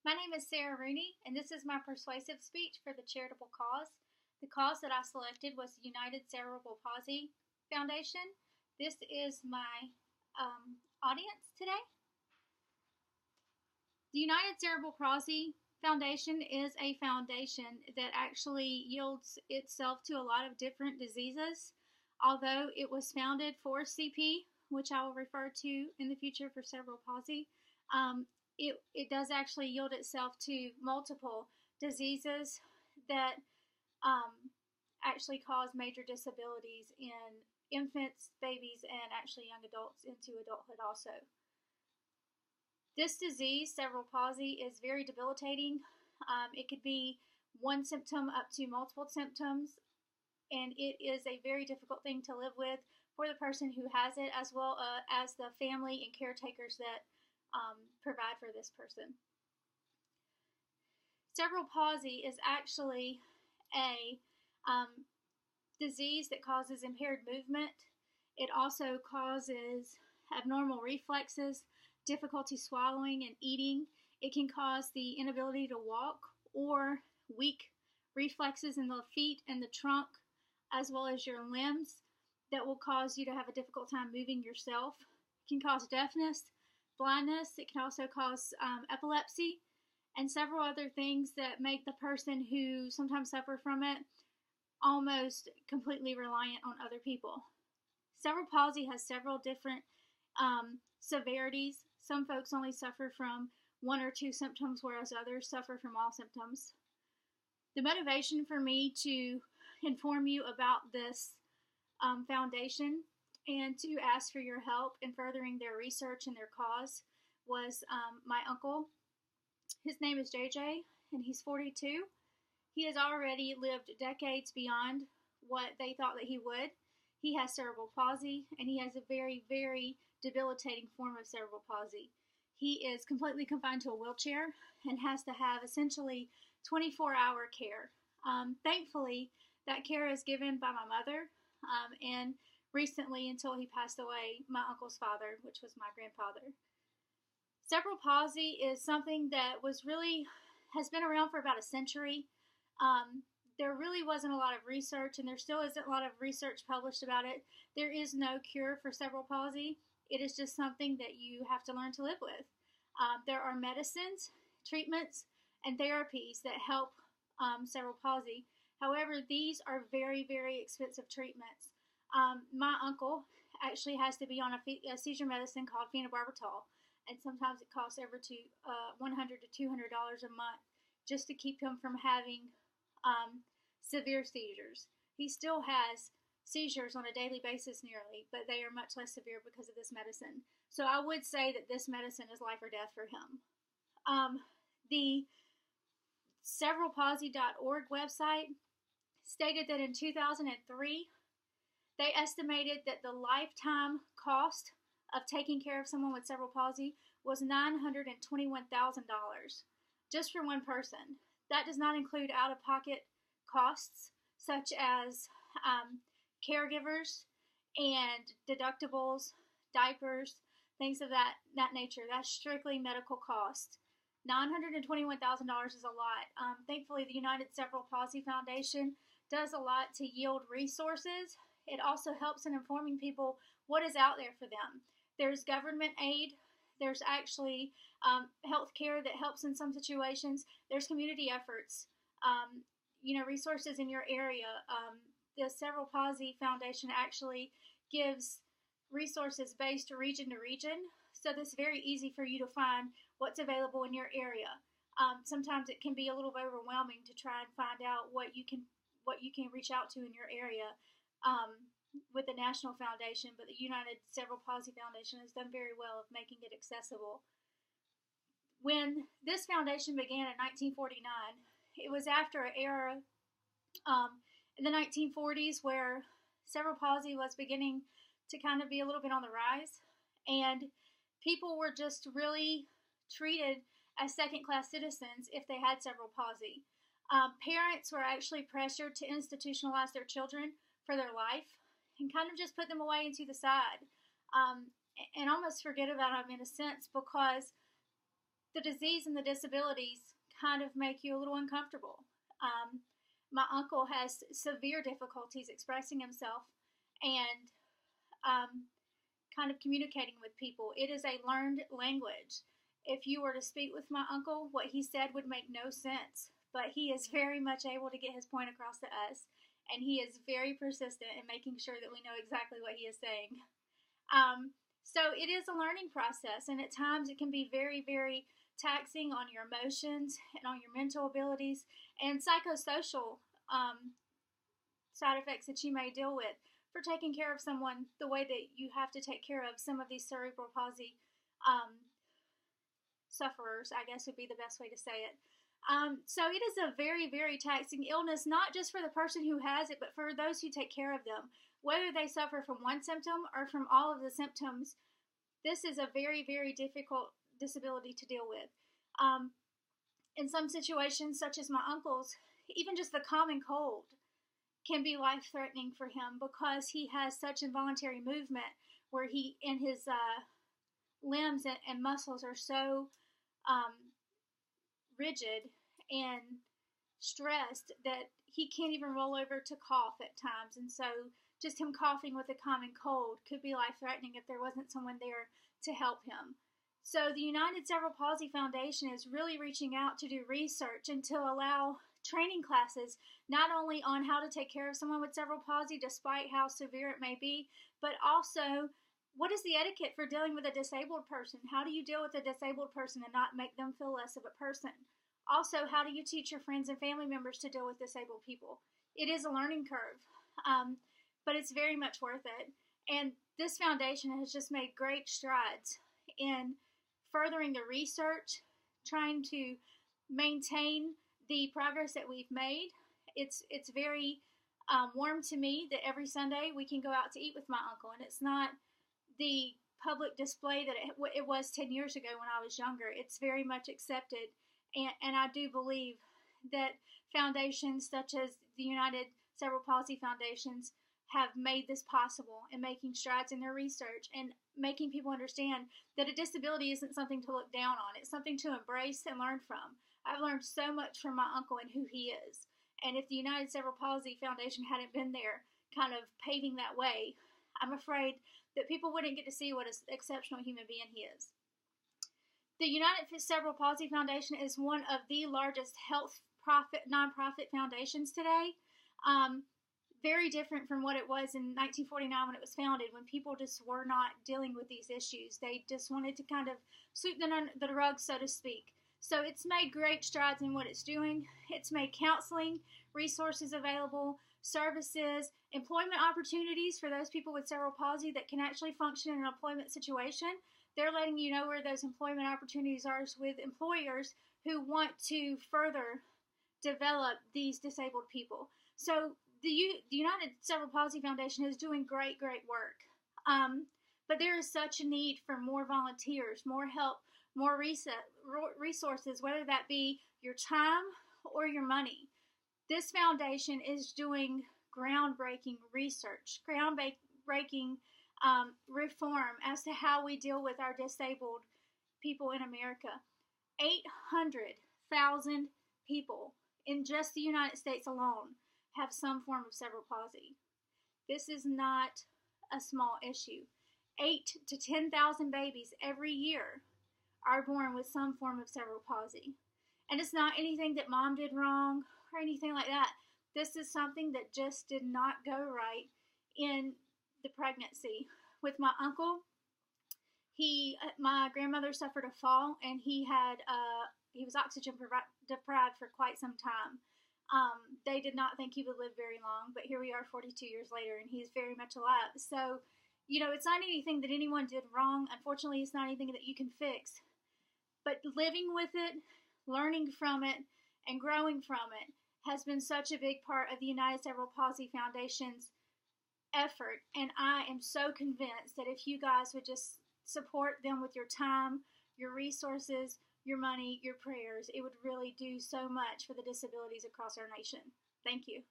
My name is Sarah Rooney, and this is my persuasive speech for the charitable cause. The cause that I selected was the United Cerebral Palsy Foundation. This is my audience today. The United Cerebral Palsy Foundation is a foundation that actually yields itself to a lot of different diseases. Although it was founded for CP, which I will refer to in the future for cerebral palsy, it does actually yield itself to multiple diseases that actually cause major disabilities in infants, babies, and actually young adults into adulthood also. This disease, cerebral palsy, is very debilitating. It could be one symptom up to multiple symptoms, and it is a very difficult thing to live with for the person who has it, as well as the family and caretakers that provide for this person. Cerebral palsy is actually a disease that causes impaired movement. It also causes abnormal reflexes, difficulty swallowing and eating. It can cause the inability to walk or weak reflexes in the feet and the trunk, as well as your limbs, that will cause you to have a difficult time moving yourself. It can cause deafness, blindness. It can also cause epilepsy and several other things that make the person who sometimes suffer from it almost completely reliant on other people. Cerebral palsy has several different severities. Some folks only suffer from one or two symptoms, whereas others suffer from all symptoms. The motivation for me to inform you about this foundation and to ask for your help in furthering their research and their cause was my uncle. His name is JJ, and he's 42. He has already lived decades beyond what they thought that he would. He has cerebral palsy, and he has a very, very debilitating form of cerebral palsy. He is completely confined to a wheelchair and has to have essentially 24-hour care. Thankfully, that care is given by my mother, and recently, until he passed away, my uncle's father, which was my grandfather. Cerebral palsy is something that has been around for about a century. There really wasn't a lot of research, and there still isn't a lot of research published about it. There is no cure for cerebral palsy. It is just something that you have to learn to live with. There are medicines, treatments, and therapies that help cerebral palsy. However, these are very, very expensive treatments. My uncle actually has to be on a seizure medicine called phenobarbital, and sometimes it costs over to $100 to $200 a month just to keep him from having severe seizures. He still has seizures on a daily basis nearly, but they are much less severe because of this medicine. So I would say that this medicine is life or death for him. The cerebralpalsy.org website stated that in 2003, they estimated that the lifetime cost of taking care of someone with cerebral palsy was $921,000 just for one person. That does not include out-of-pocket costs such as caregivers and deductibles, diapers, things of that nature. That's strictly medical cost. $921,000 is a lot. Thankfully, the United Cerebral Palsy Foundation does a lot to yield resources. It also helps in informing people what is out there for them. There's government aid. There's actually health care that helps in some situations. There's community efforts, resources in your area. The Cerebral Palsy Foundation actually gives resources based region to region, so that's very easy for you to find what's available in your area. Sometimes it can be a little bit overwhelming to try and find out what you can reach out to in your area with the National Foundation, but the United Cerebral Palsy Foundation has done very well of making it accessible. When this foundation began in 1949, it was after an era in the 1940s where cerebral palsy was beginning to kind of be a little bit on the rise, and people were just really treated as second-class citizens if they had cerebral palsy. Parents were actually pressured to institutionalize their children for their life and kind of just put them away and to the side and almost forget about them in a sense, because the disease and the disabilities kind of make you a little uncomfortable. My uncle has severe difficulties expressing himself and kind of communicating with people. It is a learned language. If you were to speak with my uncle, what he said would make no sense, but he is very much able to get his point across to us, and he is very persistent in making sure that we know exactly what he is saying. So it is a learning process, and at times it can be very, very taxing on your emotions and on your mental abilities and psychosocial side effects that you may deal with for taking care of someone the way that you have to take care of some of these cerebral palsy sufferers, I guess would be the best way to say it. So it is a very, very taxing illness, not just for the person who has it, but for those who take care of them. Whether they suffer from one symptom or from all of the symptoms, this is a very, very difficult disability to deal with. In some situations, such as my uncle's, even just the common cold can be life-threatening for him because he has such involuntary movement where his limbs and muscles are so rigid and stressed that he can't even roll over to cough at times. And so just him coughing with a common cold could be life-threatening if there wasn't someone there to help him. So the United Cerebral Palsy Foundation is really reaching out to do research and to allow training classes not only on how to take care of someone with cerebral palsy despite how severe it may be, but also what is the etiquette for dealing with a disabled person? How do you deal with a disabled person and not make them feel less of a person? Also, how do you teach your friends and family members to deal with disabled people? It is a learning curve, but it's very much worth it. And this foundation has just made great strides in furthering the research, trying to maintain the progress that we've made. It's very warm to me that every Sunday we can go out to eat with my uncle, and it's not the public display that it was 10 years ago when I was younger. It's very much accepted, and I do believe that foundations such as the United Cerebral Palsy Foundations have made this possible in making strides in their research and making people understand that a disability isn't something to look down on. It's something to embrace and learn from. I've learned so much from my uncle and who he is. And if the United Cerebral Palsy Foundation hadn't been there kind of paving that way, I'm afraid that people wouldn't get to see what an exceptional human being he is. The United Cerebral Palsy Foundation is one of the largest nonprofit foundations today. Very different from what it was in 1949 when it was founded, when people just were not dealing with these issues. They just wanted to kind of sweep them under the rug, so to speak. So it's made great strides in what it's doing. It's made counseling resources available, services, employment opportunities for those people with cerebral palsy that can actually function in an employment situation. They're letting you know where those employment opportunities are with employers who want to further develop these disabled people. So the United Cerebral Palsy Foundation is doing great work. But there is such a need for more volunteers, more help, more resources, whether that be your time or your money. This foundation is doing groundbreaking research, groundbreaking reform as to how we deal with our disabled people in America. 800,000 people in just the United States alone have some form of cerebral palsy. This is not a small issue. 8,000 to 10,000 babies every year are born with some form of cerebral palsy. And it's not anything that mom did wrong or anything like that. This is something that just did not go right in the pregnancy. With my uncle, my grandmother suffered a fall, and he was oxygen deprived for quite some time. They did not think he would live very long, but here we are 42 years later, and he's very much alive. So, it's not anything that anyone did wrong. Unfortunately, it's not anything that you can fix. But living with it, learning from it, and growing from it has been such a big part of the United Cerebral Palsy Foundation's effort. And I am so convinced that if you guys would just support them with your time, your resources, your money, your prayers, it would really do so much for the disabilities across our nation. Thank you.